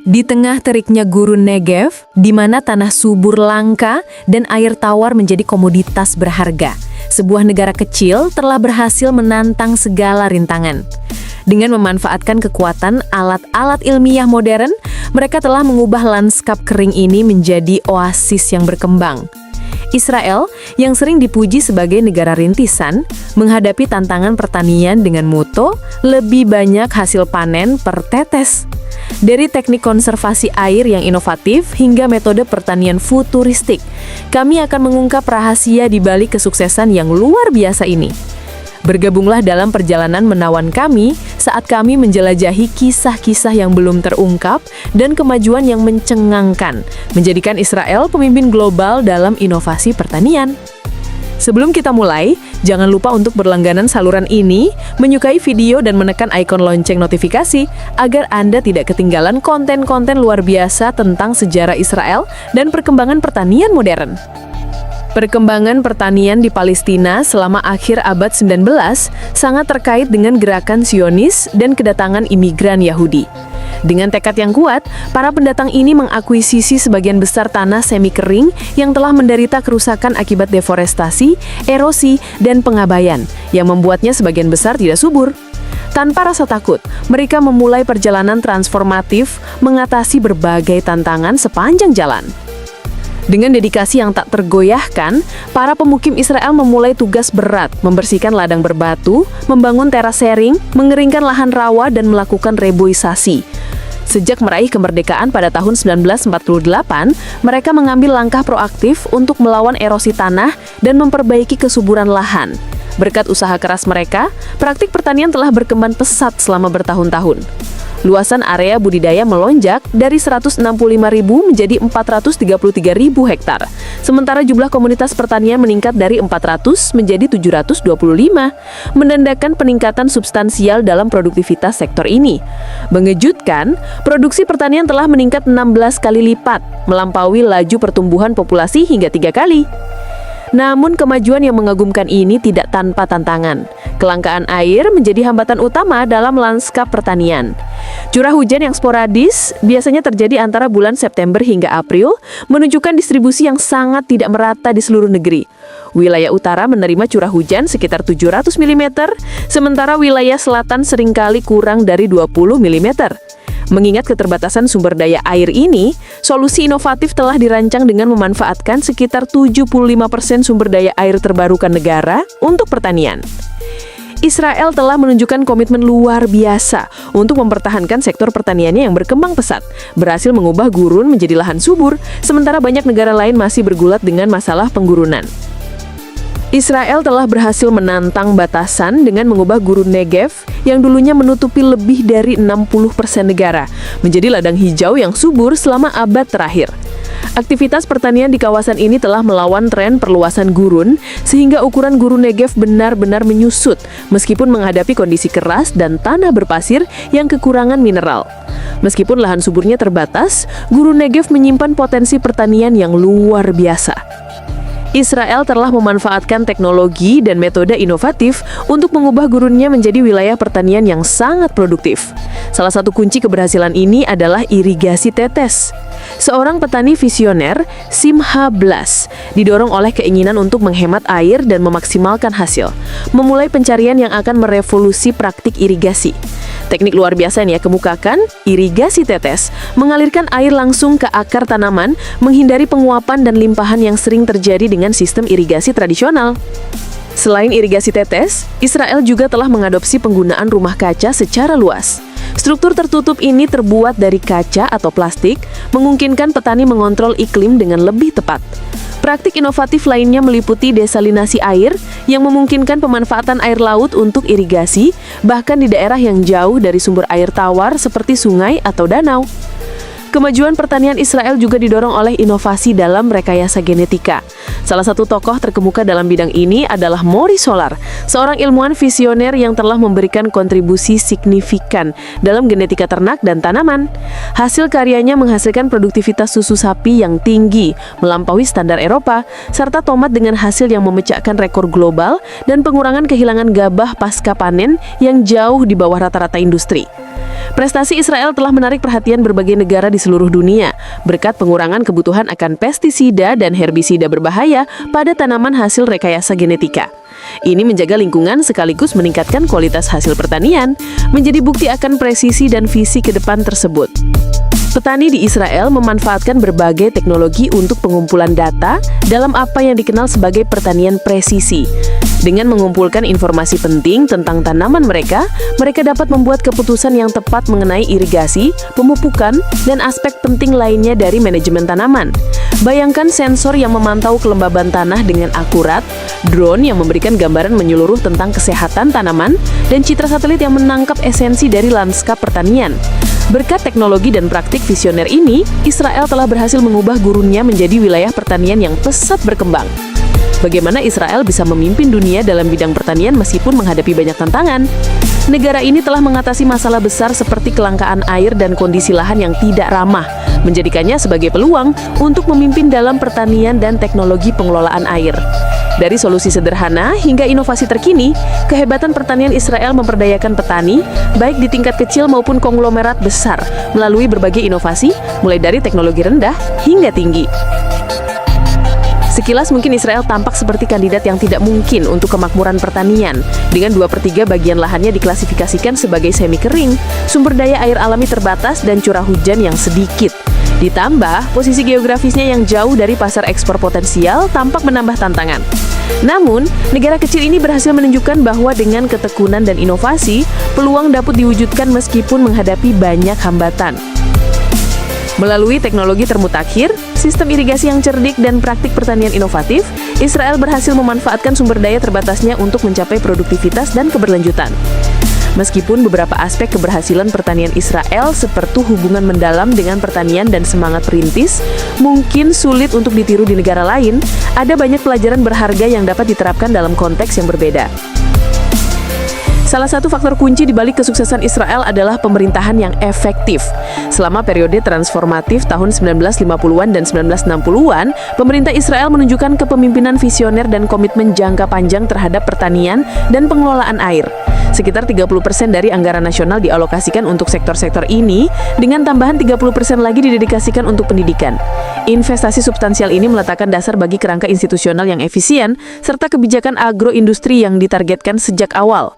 Di tengah teriknya gurun Negev, di mana tanah subur langka dan air tawar menjadi komoditas berharga, sebuah negara kecil telah berhasil menantang segala rintangan. Dengan memanfaatkan kekuatan alat-alat ilmiah modern, mereka telah mengubah lanskap kering ini menjadi oasis yang berkembang. Israel, yang sering dipuji sebagai negara rintisan, menghadapi tantangan pertanian dengan moto lebih banyak hasil panen per tetes. Dari teknik konservasi air yang inovatif hingga metode pertanian futuristik, kami akan mengungkap rahasia di balik kesuksesan yang luar biasa ini. Bergabunglah dalam perjalanan menawan kami saat kami menjelajahi kisah-kisah yang belum terungkap dan kemajuan yang mencengangkan, menjadikan Israel pemimpin global dalam inovasi pertanian. Sebelum kita mulai, jangan lupa untuk berlangganan saluran ini, menyukai video dan menekan ikon lonceng notifikasi agar Anda tidak ketinggalan konten-konten luar biasa tentang sejarah Israel dan perkembangan pertanian modern. Perkembangan pertanian di Palestina selama akhir abad 19 sangat terkait dengan gerakan Zionis dan kedatangan imigran Yahudi. Dengan tekad yang kuat, para pendatang ini mengakuisisi sebagian besar tanah semi kering yang telah menderita kerusakan akibat deforestasi, erosi, dan pengabaian, yang membuatnya sebagian besar tidak subur. Tanpa rasa takut, mereka memulai perjalanan transformatif mengatasi berbagai tantangan sepanjang jalan. Dengan dedikasi yang tak tergoyahkan, para pemukim Israel memulai tugas berat, membersihkan ladang berbatu, membangun terasering, mengeringkan lahan rawa, dan melakukan reboisasi. Sejak meraih kemerdekaan pada tahun 1948, mereka mengambil langkah proaktif untuk melawan erosi tanah dan memperbaiki kesuburan lahan. Berkat usaha keras mereka, praktik pertanian telah berkembang pesat selama bertahun-tahun. Luasan area budidaya melonjak dari 165.000 menjadi 433.000 hektar. Sementara jumlah komunitas pertanian meningkat dari 400 menjadi 725, menandakan peningkatan substansial dalam produktivitas sektor ini. Mengejutkan, produksi pertanian telah meningkat 16 kali lipat, melampaui laju pertumbuhan populasi hingga 3 kali. Namun kemajuan yang mengagumkan ini tidak tanpa tantangan. Kelangkaan air menjadi hambatan utama dalam lanskap pertanian. Curah hujan yang sporadis biasanya terjadi antara bulan September hingga April, menunjukkan distribusi yang sangat tidak merata di seluruh negeri. Wilayah utara menerima curah hujan sekitar 700 mm, sementara wilayah selatan seringkali kurang dari 20 mm. Mengingat keterbatasan sumber daya air ini, solusi inovatif telah dirancang dengan memanfaatkan sekitar 75% sumber daya air terbarukan negara untuk pertanian. Israel telah menunjukkan komitmen luar biasa untuk mempertahankan sektor pertaniannya yang berkembang pesat, berhasil mengubah gurun menjadi lahan subur, sementara banyak negara lain masih bergulat dengan masalah penggurunan. Israel telah berhasil menantang batasan dengan mengubah gurun Negev yang dulunya menutupi lebih dari 60% negara, menjadi ladang hijau yang subur selama abad terakhir. Aktivitas pertanian di kawasan ini telah melawan tren perluasan gurun, sehingga ukuran gurun Negev benar-benar menyusut, meskipun menghadapi kondisi keras dan tanah berpasir yang kekurangan mineral. Meskipun lahan suburnya terbatas, gurun Negev menyimpan potensi pertanian yang luar biasa. Israel telah memanfaatkan teknologi dan metode inovatif untuk mengubah gurunnya menjadi wilayah pertanian yang sangat produktif. Salah satu kunci keberhasilan ini adalah irigasi tetes. Seorang petani visioner, Simha Blas, didorong oleh keinginan untuk menghemat air dan memaksimalkan hasil, memulai pencarian yang akan merevolusi praktik irigasi. Teknik luar biasa yang ia kemukakan, irigasi tetes, mengalirkan air langsung ke akar tanaman, menghindari penguapan dan limpahan yang sering terjadi dengan sistem irigasi tradisional. Selain irigasi tetes, Israel juga telah mengadopsi penggunaan rumah kaca secara luas. Struktur tertutup ini terbuat dari kaca atau plastik, memungkinkan petani mengontrol iklim dengan lebih tepat. Praktik inovatif lainnya meliputi desalinasi air yang memungkinkan pemanfaatan air laut untuk irigasi, bahkan di daerah yang jauh dari sumber air tawar seperti sungai atau danau. Kemajuan pertanian Israel juga didorong oleh inovasi dalam rekayasa genetika. Salah satu tokoh terkemuka dalam bidang ini adalah Mori Solar, seorang ilmuwan visioner yang telah memberikan kontribusi signifikan dalam genetika ternak dan tanaman. Hasil karyanya menghasilkan produktivitas susu sapi yang tinggi, melampaui standar Eropa, serta tomat dengan hasil yang memecahkan rekor global dan pengurangan kehilangan gabah pasca panen yang jauh di bawah rata-rata industri. Prestasi Israel telah menarik perhatian berbagai negara di seluruh dunia berkat pengurangan kebutuhan akan pestisida dan herbisida berbahaya pada tanaman hasil rekayasa genetika. Ini menjaga lingkungan sekaligus meningkatkan kualitas hasil pertanian, menjadi bukti akan presisi dan visi ke depan tersebut. Petani di Israel memanfaatkan berbagai teknologi untuk pengumpulan data dalam apa yang dikenal sebagai pertanian presisi. Dengan mengumpulkan informasi penting tentang tanaman mereka dapat membuat keputusan yang tepat mengenai irigasi, pemupukan, dan aspek penting lainnya dari manajemen tanaman. Bayangkan sensor yang memantau kelembaban tanah dengan akurat, drone yang memberikan gambaran menyeluruh tentang kesehatan tanaman, dan citra satelit yang menangkap esensi dari lanskap pertanian. Berkat teknologi dan praktik visioner ini, Israel telah berhasil mengubah gurunnya menjadi wilayah pertanian yang pesat berkembang. Bagaimana Israel bisa memimpin dunia dalam bidang pertanian meskipun menghadapi banyak tantangan? Negara ini telah mengatasi masalah besar seperti kelangkaan air dan kondisi lahan yang tidak ramah, menjadikannya sebagai peluang untuk memimpin dalam pertanian dan teknologi pengelolaan air. Dari solusi sederhana hingga inovasi terkini, kehebatan pertanian Israel memperdayakan petani, baik di tingkat kecil maupun konglomerat besar, melalui berbagai inovasi, mulai dari teknologi rendah hingga tinggi. Sekilas mungkin Israel tampak seperti kandidat yang tidak mungkin untuk kemakmuran pertanian. Dengan 2/3 bagian lahannya diklasifikasikan sebagai semi kering, sumber daya air alami terbatas dan curah hujan yang sedikit. Ditambah, posisi geografisnya yang jauh dari pasar ekspor potensial tampak menambah tantangan. Namun, negara kecil ini berhasil menunjukkan bahwa dengan ketekunan dan inovasi, peluang dapat diwujudkan meskipun menghadapi banyak hambatan. Melalui teknologi termutakhir, sistem irigasi yang cerdik, dan praktik pertanian inovatif, Israel berhasil memanfaatkan sumber daya terbatasnya untuk mencapai produktivitas dan keberlanjutan. Meskipun beberapa aspek keberhasilan pertanian Israel seperti hubungan mendalam dengan pertanian dan semangat perintis mungkin sulit untuk ditiru di negara lain, ada banyak pelajaran berharga yang dapat diterapkan dalam konteks yang berbeda. Salah satu faktor kunci di balik kesuksesan Israel adalah pemerintahan yang efektif. Selama periode transformatif tahun 1950-an dan 1960-an, pemerintah Israel menunjukkan kepemimpinan visioner dan komitmen jangka panjang terhadap pertanian dan pengelolaan air. Sekitar 30% dari anggaran nasional dialokasikan untuk sektor-sektor ini, dengan tambahan 30% lagi didedikasikan untuk pendidikan. Investasi substansial ini meletakkan dasar bagi kerangka institusional yang efisien, serta kebijakan agroindustri yang ditargetkan sejak awal.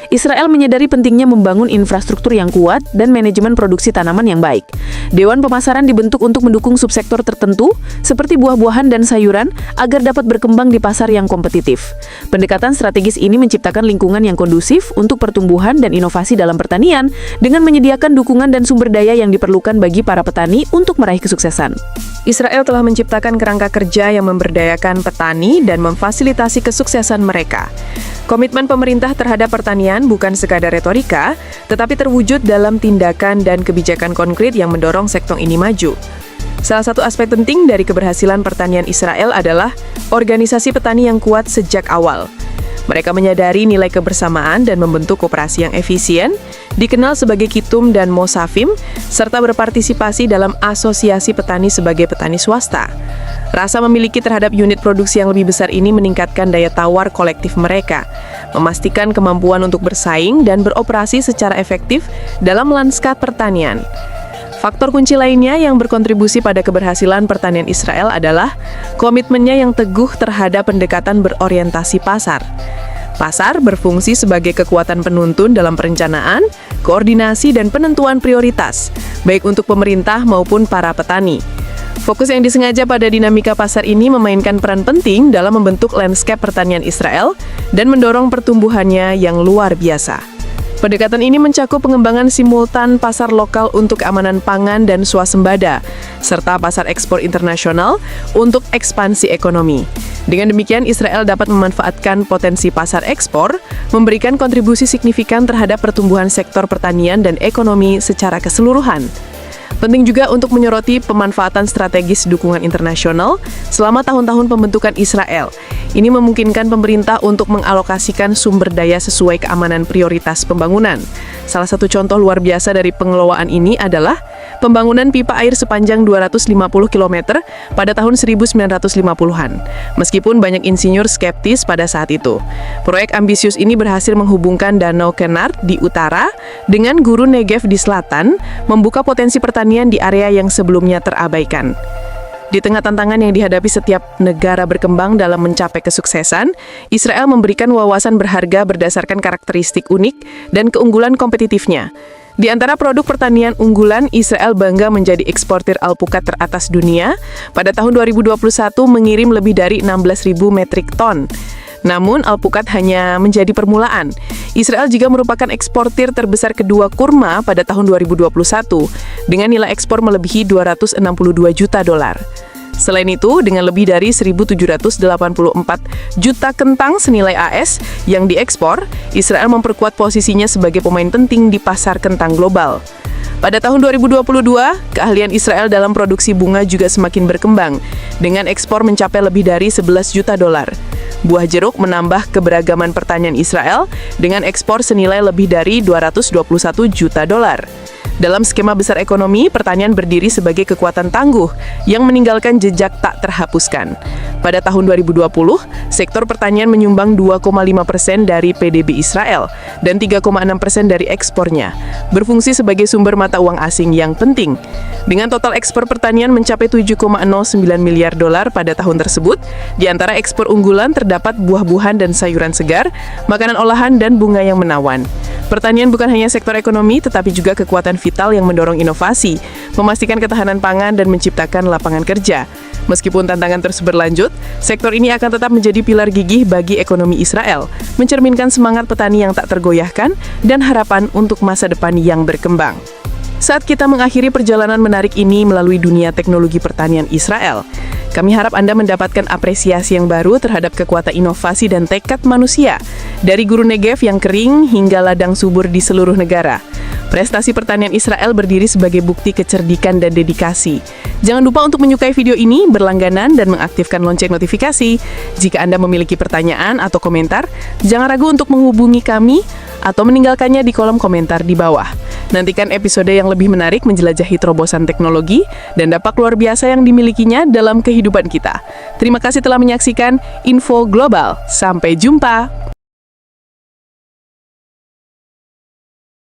Israel menyadari pentingnya membangun infrastruktur yang kuat dan manajemen produksi tanaman yang baik. Dewan pemasaran dibentuk untuk mendukung subsektor tertentu, seperti buah-buahan dan sayuran, agar dapat berkembang di pasar yang kompetitif. Pendekatan strategis ini menciptakan lingkungan yang kondusif untuk pertumbuhan dan inovasi dalam pertanian, dengan menyediakan dukungan dan sumber daya yang diperlukan bagi para petani untuk meraih kesuksesan. Israel telah menciptakan kerangka kerja yang memberdayakan petani dan memfasilitasi kesuksesan mereka. Komitmen pemerintah terhadap pertanian bukan sekadar retorika, tetapi terwujud dalam tindakan dan kebijakan konkret yang mendorong sektor ini maju. Salah satu aspek penting dari keberhasilan pertanian Israel adalah organisasi petani yang kuat sejak awal. Mereka menyadari nilai kebersamaan dan membentuk koperasi yang efisien, dikenal sebagai Kitum dan Mosafim, serta berpartisipasi dalam asosiasi petani sebagai petani swasta. Rasa memiliki terhadap unit produksi yang lebih besar ini meningkatkan daya tawar kolektif mereka, memastikan kemampuan untuk bersaing dan beroperasi secara efektif dalam lanskap pertanian. Faktor kunci lainnya yang berkontribusi pada keberhasilan pertanian Israel adalah komitmennya yang teguh terhadap pendekatan berorientasi pasar. Pasar berfungsi sebagai kekuatan penuntun dalam perencanaan, koordinasi, dan penentuan prioritas, baik untuk pemerintah maupun para petani. Fokus yang disengaja pada dinamika pasar ini memainkan peran penting dalam membentuk landscape pertanian Israel dan mendorong pertumbuhannya yang luar biasa. Pendekatan ini mencakup pengembangan simultan pasar lokal untuk keamanan pangan dan swasembada, serta pasar ekspor internasional untuk ekspansi ekonomi. Dengan demikian, Israel dapat memanfaatkan potensi pasar ekspor, memberikan kontribusi signifikan terhadap pertumbuhan sektor pertanian dan ekonomi secara keseluruhan. Penting juga untuk menyoroti pemanfaatan strategis dukungan internasional selama tahun-tahun pembentukan Israel. Ini memungkinkan pemerintah untuk mengalokasikan sumber daya sesuai keamanan prioritas pembangunan, Salah satu contoh luar biasa dari pengelolaan ini adalah pembangunan pipa air sepanjang 250 km pada tahun 1950-an. Meskipun banyak insinyur skeptis pada saat itu, proyek ambisius ini berhasil menghubungkan Danau Kennard di utara dengan Gurun Negev di selatan, membuka potensi pertanian di area yang sebelumnya terabaikan. Di tengah tantangan yang dihadapi setiap negara berkembang dalam mencapai kesuksesan, Israel memberikan wawasan berharga berdasarkan karakteristik unik dan keunggulan kompetitifnya. Di antara produk pertanian unggulan, Israel bangga menjadi eksportir alpukat teratas dunia. Pada tahun 2021 mengirim lebih dari 16.000 metrik ton. Namun, alpukat hanya menjadi permulaan. Israel juga merupakan eksportir terbesar kedua kurma pada tahun 2021 dengan nilai ekspor melebihi 262 juta dolar. Selain itu, dengan lebih dari 1.784 juta kentang senilai AS yang diekspor, Israel memperkuat posisinya sebagai pemain penting di pasar kentang global. Pada tahun 2022, keahlian Israel dalam produksi bunga juga semakin berkembang, dengan ekspor mencapai lebih dari 11 juta dolar. Buah jeruk menambah keberagaman pertanian Israel dengan ekspor senilai lebih dari 221 juta dolar. Dalam skema besar ekonomi, pertanian berdiri sebagai kekuatan tangguh yang meninggalkan jejak tak terhapuskan. Pada tahun 2020, sektor pertanian menyumbang 2,5% dari PDB Israel dan 3,6% dari ekspornya, berfungsi sebagai sumber mata uang asing yang penting. Dengan total ekspor pertanian mencapai 7,09 miliar dolar pada tahun tersebut, di antara ekspor unggulan terdapat buah-buahan dan sayuran segar, makanan olahan, dan bunga yang menawan. Pertanian bukan hanya sektor ekonomi, tetapi juga kekuatan vital yang mendorong inovasi, memastikan ketahanan pangan, dan menciptakan lapangan kerja. Meskipun tantangan terus berlanjut, sektor ini akan tetap menjadi pilar gigih bagi ekonomi Israel, mencerminkan semangat petani yang tak tergoyahkan dan harapan untuk masa depan yang berkembang. Saat kita mengakhiri perjalanan menarik ini melalui dunia teknologi pertanian Israel, kami harap Anda mendapatkan apresiasi yang baru terhadap kekuatan inovasi dan tekad manusia, dari Gurun Negev yang kering hingga ladang subur di seluruh negara. Prestasi pertanian Israel berdiri sebagai bukti kecerdikan dan dedikasi. Jangan lupa untuk menyukai video ini, berlangganan, dan mengaktifkan lonceng notifikasi. Jika Anda memiliki pertanyaan atau komentar, jangan ragu untuk menghubungi kami atau meninggalkannya di kolom komentar di bawah. Nantikan episode yang lebih menarik menjelajahi terobosan teknologi dan dampak luar biasa yang dimilikinya dalam kehidupan kita. Terima kasih telah menyaksikan Info Global. Sampai jumpa!